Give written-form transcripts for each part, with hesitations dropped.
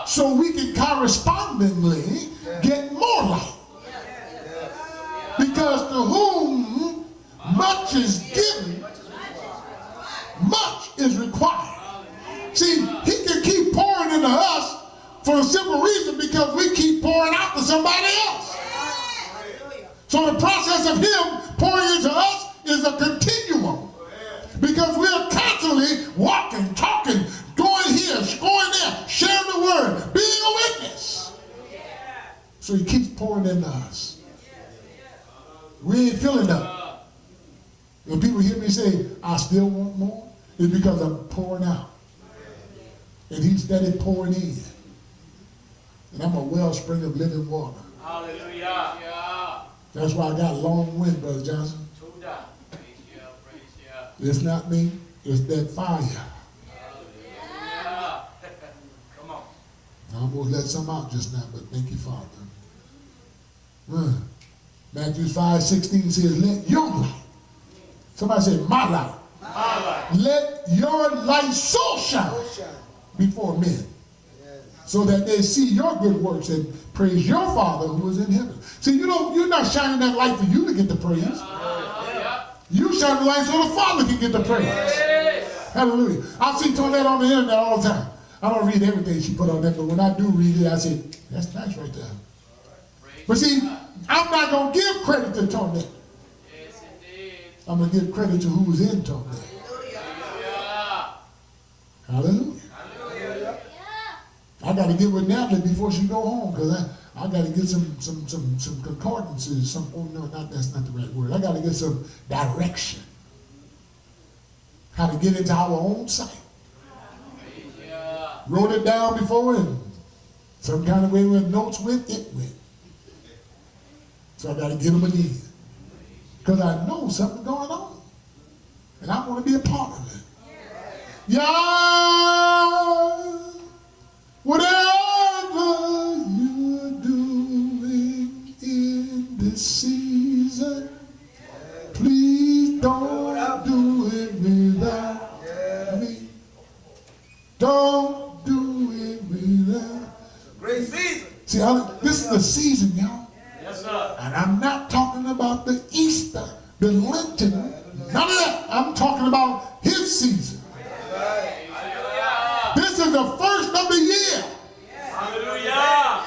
so we can correspondingly get more light. Because to whom much is given, much is required. See, he can keep pouring into us for a simple reason, because we keep pouring out to somebody else. So the process of him pouring into us is a continuum, because we're constantly walking, talking, going here, going there, sharing the word, being a witness. So he keeps pouring into us. We ain't filling up. When people hear me say, I still want more, it's because I'm pouring out. And he's steady pouring in. And I'm a wellspring of living water. Hallelujah. That's why I got long wind, Brother Johnson. It's not me, it's that fire. Come on. I almost let some out just now, but thank you, Father. Matthew 5:16 says, let your light. Somebody say, my light. My light. Let your light so shine before men, so that they see your good works and praise your Father who is in heaven. See, you're not shining that light for you to get the praise. You shine the light so the Father can get the praise. Hallelujah. I see Tonette on the internet all the time. I don't read everything she put on there, but when I do read it, I say, that's nice right there. But see, I'm not going to give credit to Tonette. I'm going to give credit to who's in Tonette. Hallelujah. I got to get with Natalie before she go home, because I got to get some concordances. That's not the right word. I got to get some direction. How to get into our own sight. Wrote it down before, and some kind of way when notes went, it went. So I got to get them again, because I know something going on, and I want to be a part of it. Yeah. Whatever you're doing in this season, please don't do it without me. Don't do it without. Great season. See, this is the season, y'all. Yes, sir. And I'm not talking about the Easter, the Lenten, none of that. I'm talking about his season. This is the first of the year. Hallelujah.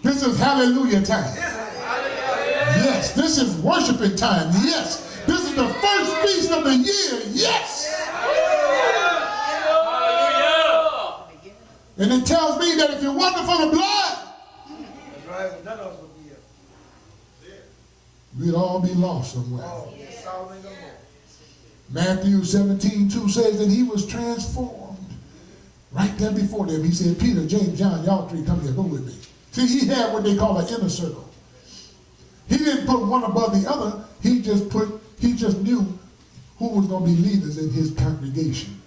This is hallelujah time. Yes, this is worshiping time. Yes, this is the first feast of the year. Yes. Hallelujah. And it tells me that if it wasn't for the blood, we'd all be lost somewhere. Matthew 17:2 says that he was transformed. Right there before them, he said, Peter, James, John, y'all three, come here, go with me. See, he had what they call an inner circle. He didn't put one above the other. He just knew who was going to be leaders in his congregation.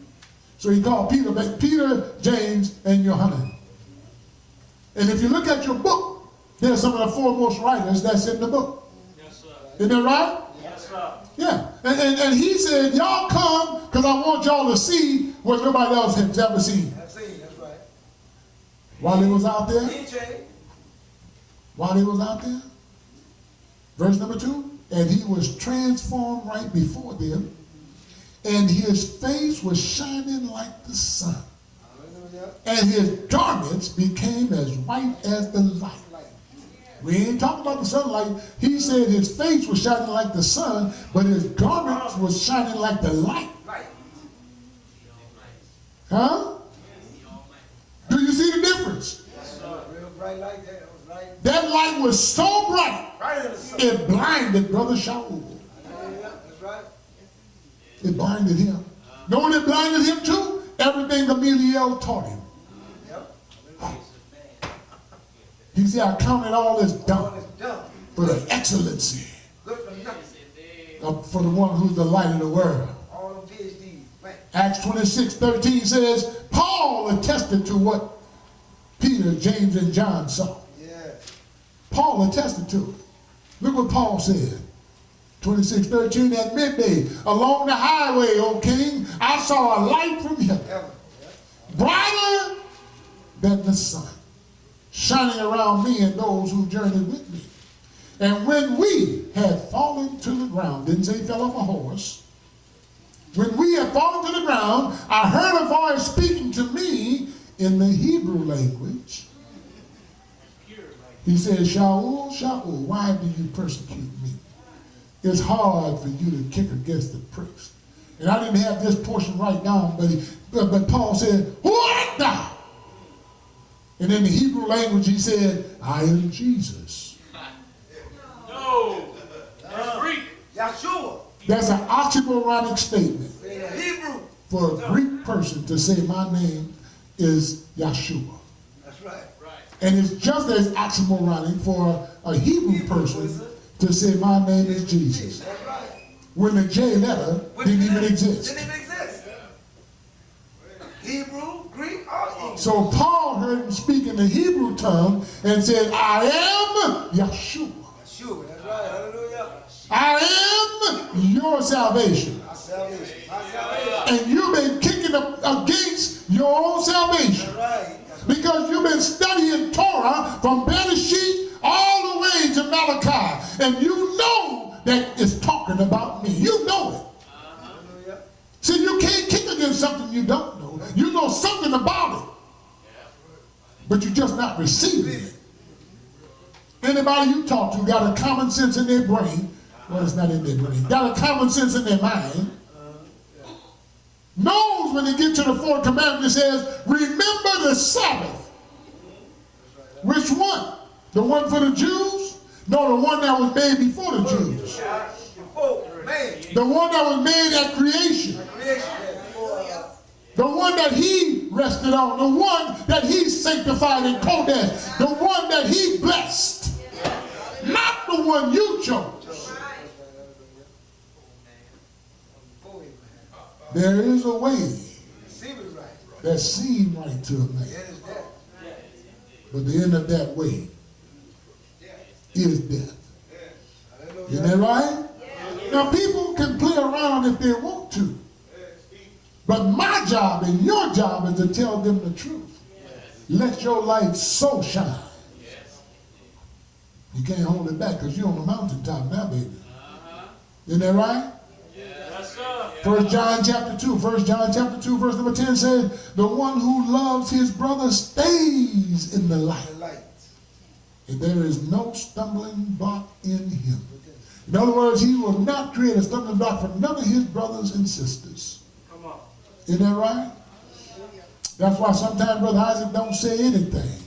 So he called Peter, James, and Johannes. And if you look at your book, there's some of the foremost writers that's in the book. Yes, sir. Isn't that right? Yes, sir. Yeah. And he said, y'all come because I want y'all to see what nobody else has ever seen. That's right. While he was out there, verse number 2, and he was transformed right before them, and his face was shining like the sun, and his garments became as white as the light. We ain't talking about the sunlight. He said his face was shining like the sun, but his garments was shining like the light. Huh? Do you see the difference? Real bright light there. That light was so bright, it blinded Brother Shaul. That's right. It blinded him. Know what it blinded him to? Everything Gamaliel taught him. He said, I counted all this dung for the excellency for the one who's the light of the world. Acts 26:13 says, Paul attested to what Peter, James, and John saw. Paul attested to it. Look what Paul said. 26:13, at midday, along the highway, O king, I saw a light from heaven, brighter than the sun, shining around me and those who journey with me. And when we had fallen to the ground, didn't say he fell off a horse. When we had fallen to the ground, I heard a voice speaking to me in the Hebrew language. He said, Shaul, Shaul, why do you persecute me? It's hard for you to kick against the pricks. And I didn't have this portion right down, but Paul said, who art thou? And in the Hebrew language, he said, I am Jesus. No, that's Greek. Yahshua. That's an oxymoronic statement Hebrew. for a Greek person to say my name is Yahshua. That's right. And it's just as oxymoronic for a Hebrew person to say my name is Jesus. That's right. When the J letter didn't even exist. Didn't even exist. Hebrew, Greek, all English. So Paul heard him speak in the Hebrew tongue and said, I am Yahshua. Yahshua. That's right. Hallelujah. I am your salvation. My salvation. My salvation. And you've been kicking up against your own salvation. That's right. Because you've been studying Torah from Bereshit all the way to Malachi. And you know that it's talking about me. You know it. Hallelujah. See, you can't kick against something you don't know. You know something about it. But you're just not receiving it. Anybody you talk to got a common sense in their brain. Well, it's not in their brain. Got a common sense in their mind. Knows when they get to the fourth commandment, it says, remember the Sabbath. Which one? The one for the Jews? No, the one that was made before the Jews. The one that was made at creation. The one that he rested on. The one that he sanctified in Kodesh. The one that he blessed. Not the one you chose. There is a way that seems right to a man. But the end of that way is death. Isn't that right? Now people can play around if they want to. But my job and your job is to tell them the truth. Let your light so shine. You can't hold it back because you're on the mountaintop now, baby. Isn't that right? First John chapter 2, verse number 10 says, the one who loves his brother stays in the light. And there is no stumbling block in him. In other words, he will not create a stumbling block for none of his brothers and sisters. Come on. Isn't that right? That's why sometimes Brother Isaac don't say anything.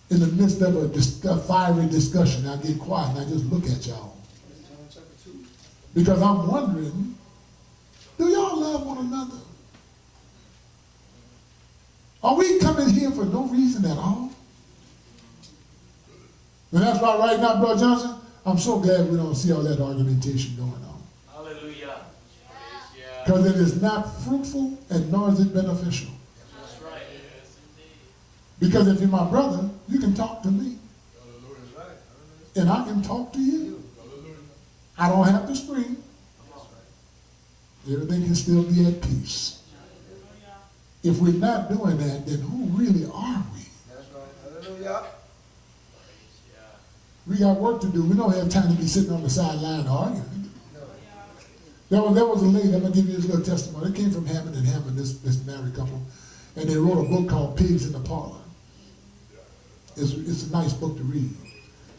In the midst of a fiery discussion, I get quiet and I just look at y'all. Because I'm wondering, do y'all love one another? Are we coming here for no reason at all? And that's why right now, Brother Johnson, I'm so glad we don't see all that argumentation going on. Hallelujah. Because it is not fruitful and nor is it beneficial. That's right. Yes, indeed. Because if you're my brother, you can talk to me. And I can talk to you. I don't have to scream. Everything can still be at peace. If we're not doing that, then who really are we? That's right. Hallelujah. We got work to do. We don't have time to be sitting on the sideline arguing. There was a lady, I'm going to give you this little testimony. It came from Hammond and Hammond, this married couple. And they wrote a book called Pigs in the Parlor. It's a nice book to read.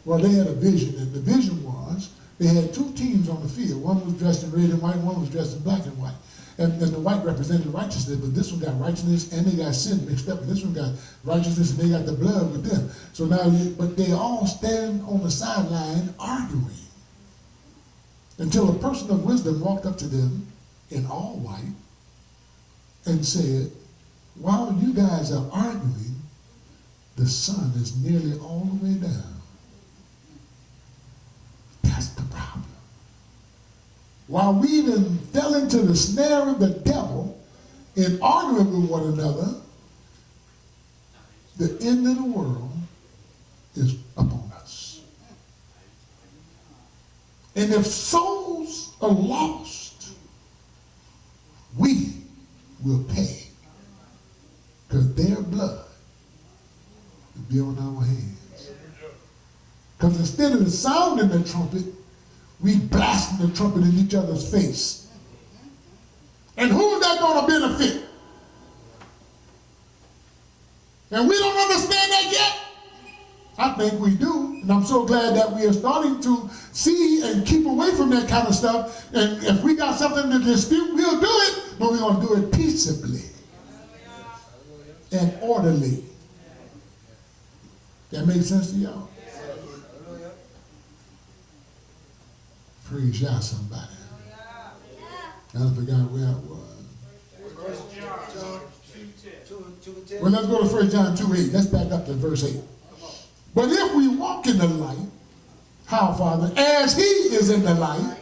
Well, they had a vision, and the vision was they had two teams on the field. One was dressed in red and white, one was dressed in black and white. And the white represented righteousness, but this one got righteousness and they got sin mixed up. And this one got righteousness and they got the blood with them. So now, but they all stand on the sideline arguing. Until a person of wisdom walked up to them in all white and said, while you guys are arguing, the sun is nearly all the way down. That's the problem. While we even fell into the snare of the devil in arguing with one another, the end of the world is upon us. And if souls are lost, we will pay Because their blood will be on our hands. Because instead of the sounding the trumpet, we blasting the trumpet in each other's face. And who is that going to benefit? And we don't understand that yet. I think we do. And I'm so glad that we are starting to see and keep away from that kind of stuff. And if we got something to dispute, we'll do it. But we're going to do it peaceably and orderly. That makes sense to y'all? Praise y'all, somebody. I forgot where I was. Well, let's go to 1 John 2:8. Let's back up to verse 8. But if we walk in the light, how, Father? As he is in the light,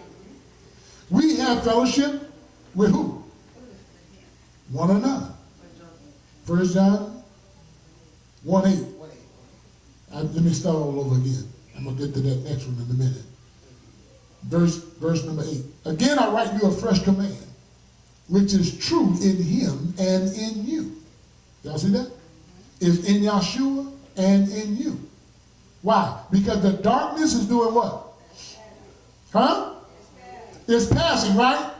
we have fellowship with who? One another. 1 John 1:8. Let me start all over again. I'm going to get to that next one in a minute. Verse number 8. Again, I write you a fresh command, which is true in him and in you. Y'all see that? Is in Yahshua and in you. Why? Because the darkness is doing what? Huh? It's passing, right?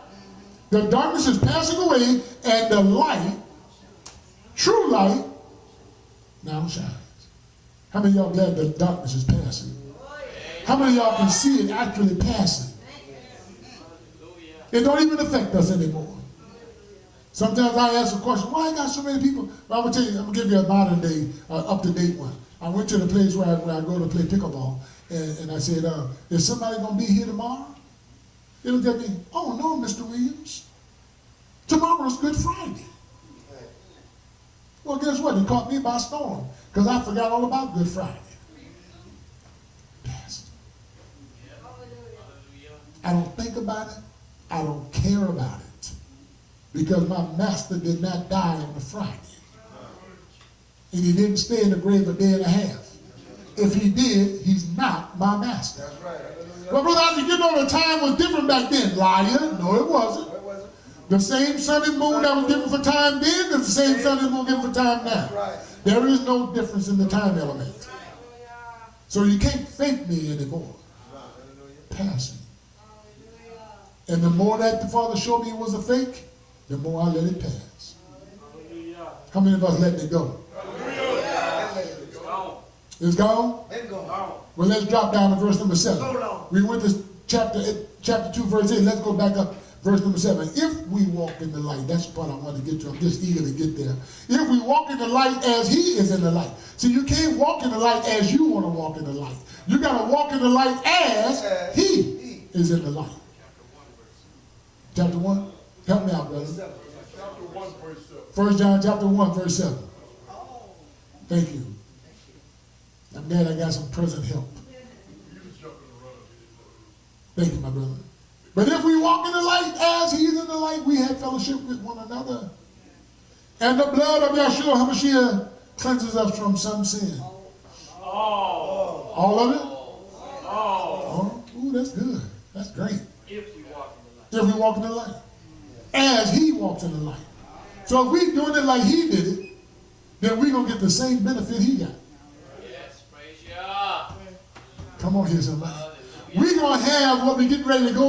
The darkness is passing away, and the light, true light, now shines. How many of y'all glad the darkness is passing? How many of y'all can see it actually passing? It don't even affect us anymore. Sometimes I ask a question, why I got so many people? Well, I'm going to tell you, I'm going to give you a modern day, up-to-date one. I went to the place where I go to play pickleball, and I said, is somebody going to be here tomorrow? They looked at me, oh no, Mr. Williams. Tomorrow's Good Friday. Well, guess what? They caught me by storm, because I forgot all about Good Friday. I don't think about it. I don't care about it. Because my master did not die on a Friday. And he didn't stay in the grave a day and a half. If he did, he's not my master. That's right. Well, Brother Isaac, you know the time was different back then. Liar. No, it wasn't. The same sun and moon that was given for time then is the same sun and moon given for time now. Right. There is no difference in the time element. So you can't fake me anymore. Passing. And the more that the Father showed me it was a fake, the more I let it pass. How many of us letting it go? It's gone? Well, let's drop down to verse number 7. We went to chapter 2, verse 8. Let's go back up, verse number 7. If we walk in the light, that's the part I want to get to. I'm just eager to get there. If we walk in the light as he is in the light. See, you can't walk in the light as you want to walk in the light. You got to walk in the light as he is in the light. Chapter 1? Help me out, brother. Chapter 1, verse 7. 1 John chapter 1, verse 7. Thank you. I'm glad I got some present help. Thank you, my brother. But if we walk in the light as he is in the light, we have fellowship with one another. And the blood of Yahshua HaMashiach cleanses us from some sin. All of it? Oh, ooh, that's good. That's great. If we walk in the light. If we walk in the light. As he walks in the light. So if we're doing it like he did it, then we're going to get the same benefit he got. Yes, praise Yah. Come on here, somebody. We're going to have what we're getting ready to go